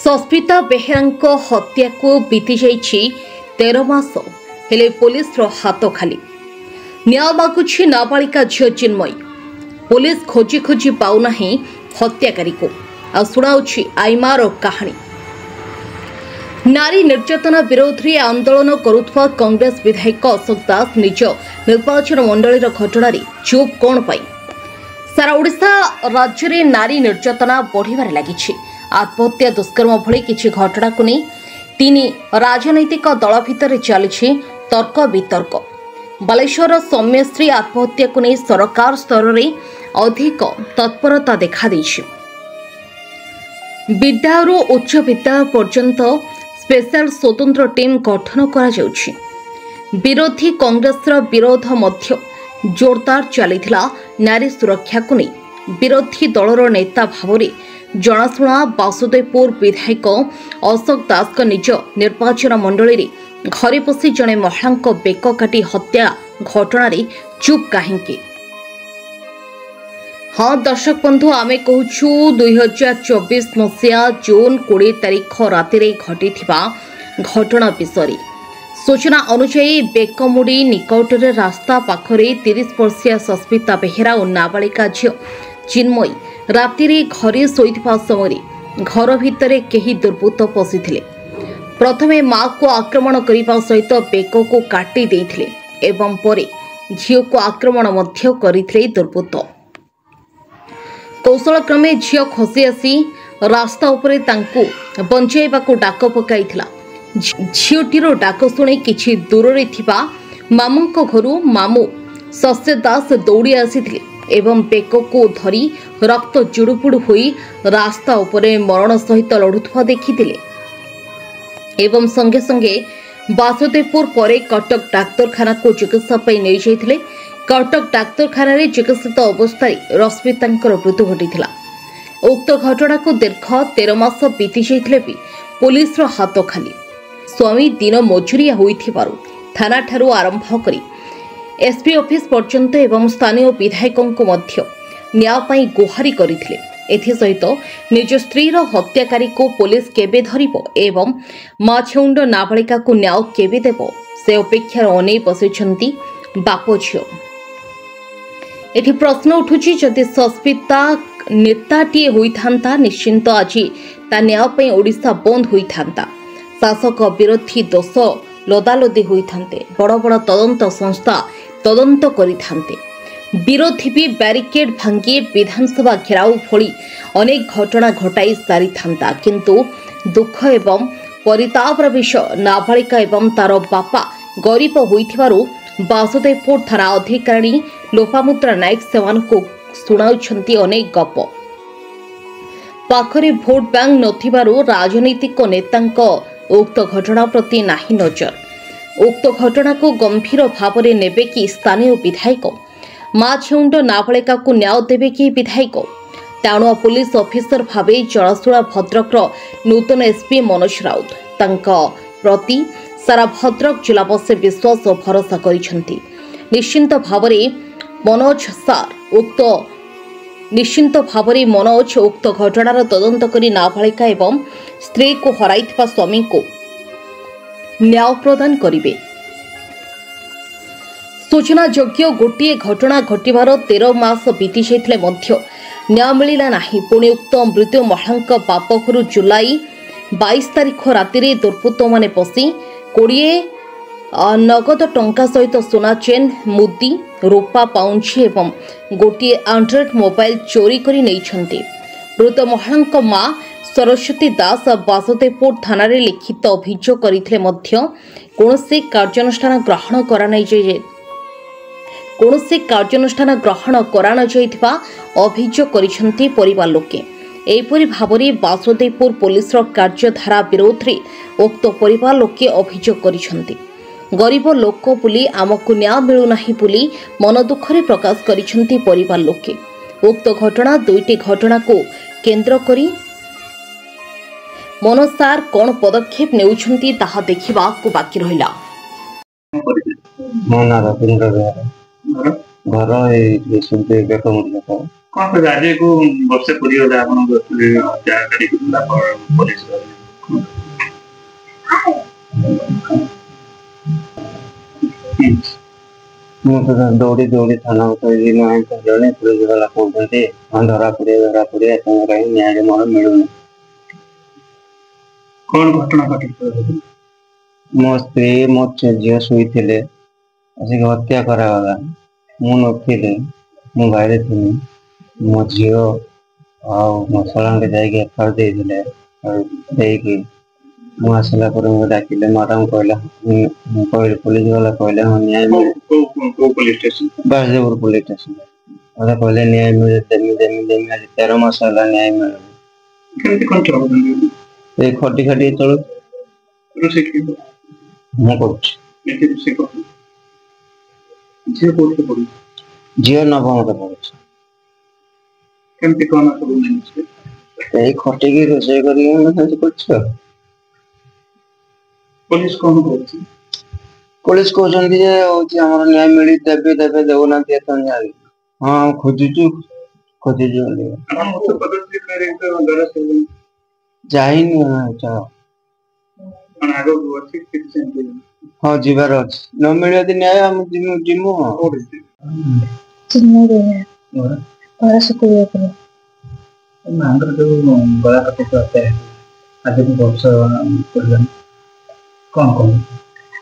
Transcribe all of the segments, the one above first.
सस्मिता बेहेरा हत्या को बीती जाइछि 13 मास हेले पुलिस हाथ खाली। न्याय मागुछि नाबालिका झील चिन्मयी। पुलिस खोजी खोजी पाउना हत्याकारी को शुणाउछि आईमार कहानी। नारी निर्यातना विरोध में आंदोलन करुवा कांग्रेस विधायक अशोक दास निज निर्वाचन मंडल घटन चुप कौन पाई? सारा ओडिशा राज्य में नारी निर्यातना बढ़िबार लागिछि। आत्महत्या दुष्कर्म भली किछि घटना को नहीं तीन राजनैतिक दल भितर चली तर्क वितर्क। बालेश्वर सौम्यश्री आत्महत्या को नहीं सरकार स्तर में अधिक तत्परता देखा देछि। विद्यालय उच्च विद्यालय पर्यंत स्पेशल स्वतंत्र टीम गठन करा जाउछि। विरोधी कांग्रेस विरोध मध्य जोरदार चलीथिला नारी सुरक्षा को नहीं विरोधी दलर नेता भाव जनाशुना वासुदेवपुर विधायक अशोक दास निज निर्वाचन मंडल में घरे पशि जड़े महिला बेक काटी हत्या घटना चुप कहीं? हाँ दर्शक बंधु, आमे कहूछु 2024 मसीहा जून 20 तारिख राति घटी घटना विषय। सूचना अनुसार बेकमुड़ी निकट रास्ता पाखरे 30 वर्षीय सस्मिता बेहेरा और नाबालिका झील चिन्मयी राति घरे शोइथिबा समय घर भितर केही दुर्बृत्त पशिथिले। प्रथमे मां को आक्रमण करने सहित बेक को काटी देइथिले एवं परे झील को आक्रमण मध्य करिथिले दुर्बृत्त। कौशल क्रमे झील खसी आसी रास्ता उपरे तांकु बंचाइबाकु डाक पकाइथिला। झीलटीर डाक शुणी किछि दूर थिबा मामूंक घरु मामू सस्य दास दौड़ी आसीथिले एवं बेक को धरी रक्त जुड़ुपुड़ होई रास्ता उपरे मरण सहित लड़ुवा देखिथिले एवं संगे संगे वासुदेवपुर परे कटक डाक्तरखाना को चिकित्सा पई नै जाइथिले। कटक डाक्तरखाना रे चिकित्सित अवस्था रश्मितांकर मृत्यु घटिथिला। उक्त घटना को दीर्घ 13 मास बीती जाइथिले भी पुलिस रो हाथ खाली। स्वामी दिन मजुरिया होइथिबारु थाना ठारू आरंभ करी एसपी ऑफिस पर्यंत एवं स्थानीय विधायकों को मध्य न्याय पाई गुहारी करथिले। एथि सहित निज स्त्री रो हत्याकारी को पुलिस केबे धरिबो एवं माछौंड नाबालिका को न्याय केबे देबो से अपेक्षार अनै बसिछंती बाप झियो। एथि प्रश्न उठुछि जदि सस्मिता नेताटीए होइथांता निश्चिंत आज ता न्याय पाई ओडिशा बंद होइथांता। शासक विरोधी दोष लदालदी होइथांते। बड़ बड़ तदंत संस्था तदंत करिथांते। विरोधी भी बैरिकेड भांगी विधानसभा घेराव भली अनेक घटना घटाई सारी थांता। किंतु दुख एवं परितापर विषय नाबालिका एवं तार बापा गरीब होइथिबारु वासुदेवपुर थाना अधिकारी लोपामुद्रा नायक सेवान को सुनाउछंती अनेक गप। पाखरे भोट बैंक नथिबारु राजनीतिक नेतांक उक्त घटना प्रति नाही नजर। उक्त घटना को गंभीर भाव में नेबे कि स्थानीय विधायक? मां छेउंड नाबालिका को न्याय देवे कि विधायक? टाणुआ पुलिस ऑफिसर भावे जड़ाशुड़ा भद्रक नूतन एसपी मनोज राउत तांका प्रति सारा भद्रक जिलावासी विश्वास और भरोसा करिसेंती। निश्चिंत भाव मनोज उक्त घटनार तदंत करी नाबालिका एवं स्त्री को हराइथिबा स्वामी को न्याय प्रदान करिवे। सूचना योग्य गोटे घटना घटिबार 13 मास बीती जाइथिले मध्य न्याय मिलिला नाही। पुणी उक्त मृत्यु महिला बाप घर जुलाई 22 तारिख राति दुर्बृत्त माने पशि 20 नगद टंका सहित सोना चेन मुदी रूपा पाउंछि एवं गोटे एंड्रॉइड मोबाइल चोरी करी नैछन्ते। मृत महिला मां सरस्वती दास वासुदेवपुर थाना रे लिखित अभियोग करथिले मध्य कोनोसी कार्यानुष्ठान ग्रहण करा नै जे कोनोसी कार्यानुष्ठान ग्रहण करा न जाइथिबा अभियोग करिसंती परिवार लोके। एपरि भाबरे वासुदेवपुर पुलिस रो कार्यधारा विरोध रे उक्त परिवार लोके अभियोग करिसंती। गरीब लोक बोली आमको न्याय मिलू नाही बोली मन दुखरे प्रकाश करिसंती परिवार लोके। उक्त घटना दुईटी घटना को केंद्र करी मनोज सार कौन पदक्षेप नेउछंती ताहा देखिबा को बाकी रहिला। मोना रविंद्र घर ए सुनते बेक मुझे कौन राजे को वर्ष पूरी हो जाए अपन जानकारी पुलिस मुझे दौड़ी दौड़ी थाना जड़े पुलिस वाला कहते हाँ धरा पड़े कहीं न्याय मोर मिलूनी कौन घटना घटी मो स्त्री मो झील शुई आसिक हत्या करागला मु नी मु बाहर थी मो झील मो सलांगे जाके एफआईआर देकी मुझे डाकिले मैडम कहले पुलिस वाला कहले हाँ न्याय police station Basdevpur police station मतलब कहले न्याय मिले देमी आज 13 मास है न्याय मिले केमती कौन चल खटी खटी चलु मु कर झील नवम पढ़ु केमती कौन सब खटिकी रोषे कर पुलिस कौन कहती पुलिस कहते न्याय मिली देवे देवे देना हाँ खोजुचु जाइनी हाँ जीवार अच्छे न मिले यदि न्याय जिमु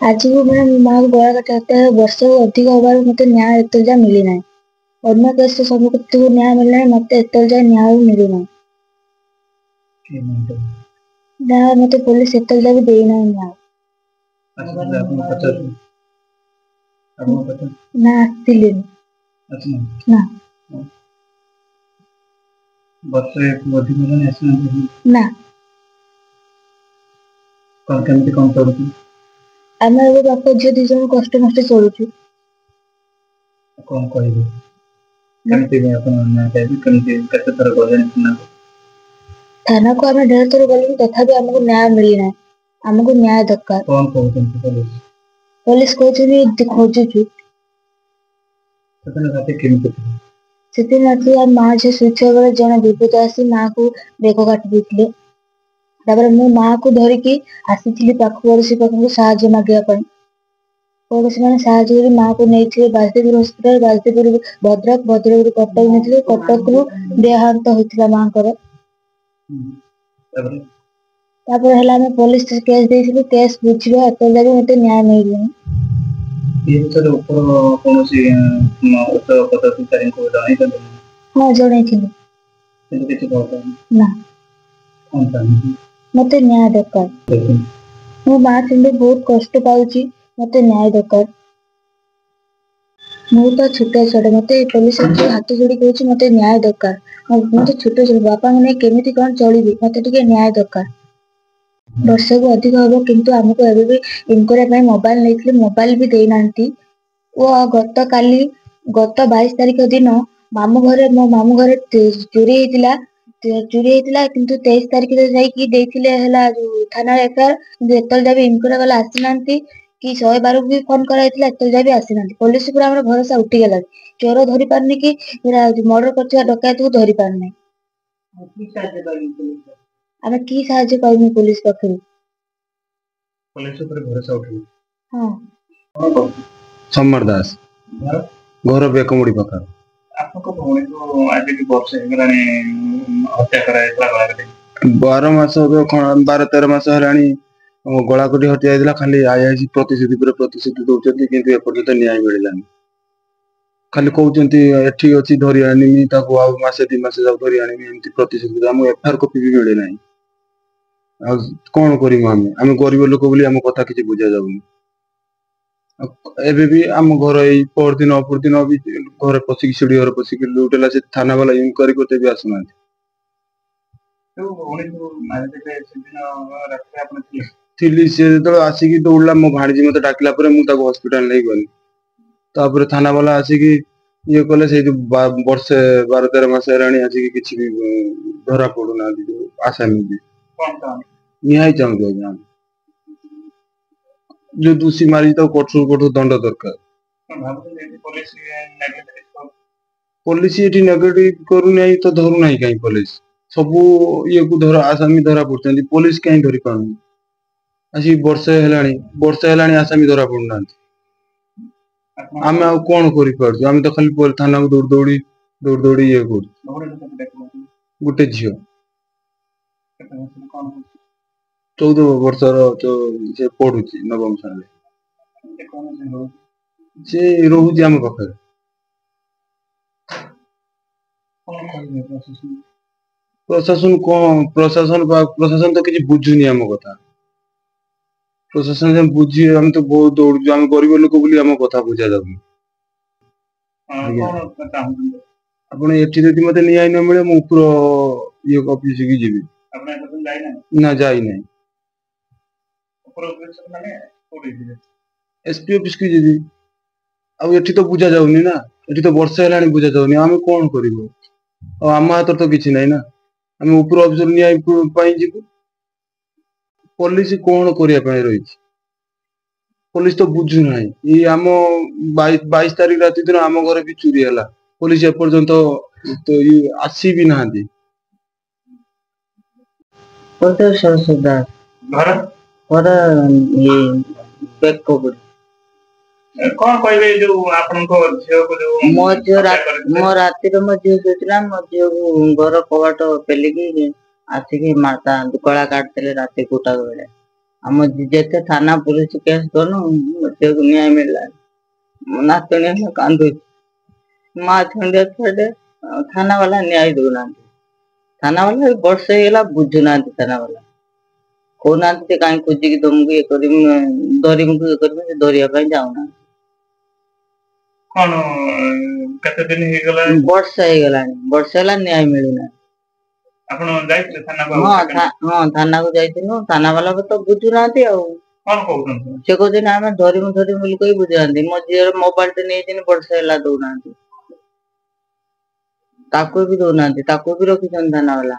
आज भी मैंने माँ गला काटते हैं वर्ष अधिक हबार मत न्याय एत जा मिली ना अन्य केस सब को न्याय मिलना मत एत जा न्याय मिली ना मत पुलिस एत जा भी देना न्याय ना आसली ना ना आम बाप झील दी जन कष्ट मस्ट चलुचु थाना को आम ढेर थर गलु तथा आमको न्याय मिली ना आमको न्याय दरकार पुलिस कहते खोजुचु से राति माँ झे शुईथ बेले जन विभूत आसी माँ को बेक काटी देते मु माँ को धरिकी आसी पाख पड़ोशी पाखक साहाଯ୍य मागे पड़ोशी मैंने साहाଯ୍य माँ को नहीं बासदेवपुर हस्पिटाल बासदेवपुर भद्रक भद्रक कटक नहीं कटक रु देहांत होता माँ पुलिस केस देइथिलु केस बुझिबा एतला भी मते न्याय मिलुनी हाँ जड़े ना मते न्याय दरकार मो माँ थी बहुत कष्ट पाऊँची मते न्याय दरकार मु तो छोटे छोटे मते पुलिस हाथ जोड़ी कहूँ मते न्याय दरकार मते छोटे छोटे बापा मैंने केमिति कौन चलिबी मते टिके न्याय दरकार वर्ष को अधिक हम किंतु आमको एबे भी इनक्वारी मोबाइल नहीं मोबाइल भी देना गत काली गत 22 तारिख दिन मामू घरे मो मामू घरे चोरी होता किंतु 23 तारिख जाइए थाना एफआईआर एतल जा इनक्वारी वाला आसी ना कि 112 भी फोन कराइला एतल जा भी आसी ना पुलिस पूरा हमर भरोसा उठीगला चोर धरी पारनी कि मर्डर कर डकायत को धरी पारनी आमे की साहाय्य पाइबु पुलिस पाखरु पुलिस ऊपर भरोसा उठे हां समर दास घर बेकमुड़ी पकार आपको भौणी को आज की वर्ष हेगरानी हत्या करायतला गला 12 मास 12-13 मास हलानी गला कोटी हत्या दिला खाली आईआईसी प्रतिशुद्धि पर प्रतिशुद्धि दउचंती किंतु एपर्यंत न्याय मिललानी खाली कहउचंती एठी अछि धरि आनिमी ताको आ मासे 2 मासे जाउ धरि आनिमी एमती प्रतिशुद्धि हम एफआईआर कॉपी भी मिले नाही आ कोन करिमु हम गरीब लोक बोली हम कथा किछि बुझा जाउनी एबे भी हम घर ए पर दिन भी घर पसिक सीढ़ी घर पसिक लुटेला से थाना वाला इंक्वायरी करते भी आसुना तो भौणी को मार देबे सेदिन रात आपन थिली से तो आसी की दौड़ला मो भाणजी मते डाकला परे मु ताको हॉस्पिटल नै गनी तापर थाना वाला आसी की ये कहले से जो वर्ष 12-13 मास रानी आसी की किछि भी धरा पडुना जो आसामी भी कोन निहाई चाहू जान जो दूसरी मारी तो कठोर दंड दरकार पुलिस एटी नेगेटिव करू नहीं तो धरू नहीं कहीं पुलिस ସବୁ ଇଏ को धर आसामी धरा पड़ते पुलिस कहीं धरी पारुनी आसी वर्षे हेलानी आसामी धरा पड़ना आम आ कौन कर आम तो खाली थाना को दौड़ दौड़ी ये गोटे झील 14 वर्षर से पढ़ु नवम श्रेणी से रोचे आम पाखे प्रशासन कौन प्रशासन तो किसी बुझुनी आम कथा प्रशासन से बुझी आम तो बहुत दौड़ू आम गरीब लोक बोली आम कथा बुझा जाऊनी ଆପଣ ଏଠି ଯଦି ମତେ ନ୍ୟାୟ ନ ମିଳେ ମୁଁ ଉପର ଇଏ ଅଫିସ କି ଯିବି ନା ଯାଇ ନାହିଁ एसपी ऑफिस की जीवी अब एठी तो बुझा जाउनी ना एठी तो वर्षा हेलानी बुझा जाउनी आमे कोन करिवो आ आम हाथ तो किछि नै ना आमे ऊपर ऑफिसर न्याय पाई जीवु पुलिस कोन करिया पाई रही पुलिस तो बुझु नै ई आम 22 तारिख राति दिन आम घरे भी चोरी हला पुलिस ए पर्यंत तो ई आसी भी नांदी कोते सुधा घर पर ये बैक को कौन कहबे जो आपनको झियो को जो मो राति रो मो झियो सोचला मो झियो घर कबाट पेलिकी आसिकी माता कला काटले राति कोटा बेले हम जेते थाना पुलिस केस करनु झियो को न्याय मिलला नातने में कांदु मा छंडे छडे थाना वाला न्याय दोना थाना वाला वर्ष हेला बुझुना थाना वाला कोना ते काई खोजी कि तुमको ये करी धरी मुको ये करी धरिया पई जाउना कौन कते दिन हे गला वर्ष हेला न्याय मिलुना आपण जाइले थाना को हां थाना को जाइतिनो थाना वाला तो बुझुनाती आ कौन कहउन से को दिन हम धरी मुल कोई बुझांती मो जियर मोबाइल ते नै दिन वर्ष हेला दोनांती ताको भी दोनांती ताको भी रखि थाना वाला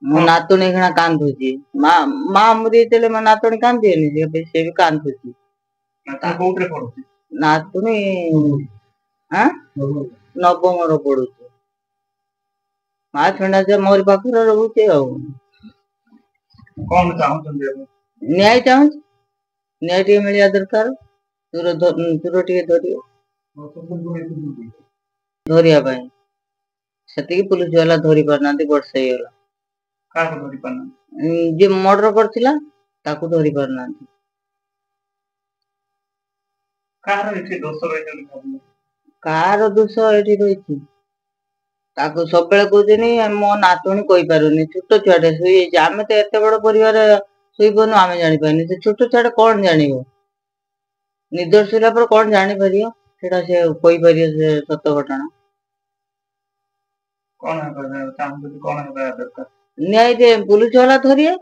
मो नातुणी घणा कांदुची मा मरी तेले म नातुणी कांदिनी से भी कांदुची नातुणी कोउtre पडुची नातुणी हां नवम रो पडुची मा छणा जे मोर पाखर रहउची आ कौन चाहू छन न्याय चाहू न्याय टी मिलिया दरकार तुरो टी धरिया भाई सती पुलिस वाला धरि परनाती वर्ष हेला का को धरि पाना जे मर्डर करथिला ताकू धरि परनाती कार एठी दोष रही कार दोष एठी रही ताकू सब बेले कहजनी मो नातुणी कहि पारुनी छोटो छुआटे सुई आमे तो एते बड़ परिवार सुईबनु आमे जानि पानी से छोटो छुआटे कोन जानिबो निर्दोष होला पर कोन जानि परियो सेटा से कहि परियो से सत्य घटना कौन है चाहू कौन है दरकार न्याय दे पुलिस वाला धरिए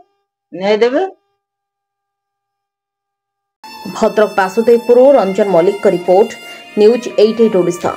न्याय देवे भद्रक बासुदेवपुर रंजन मल्लिक रिपोर्ट न्यूज 88 ओडिशा।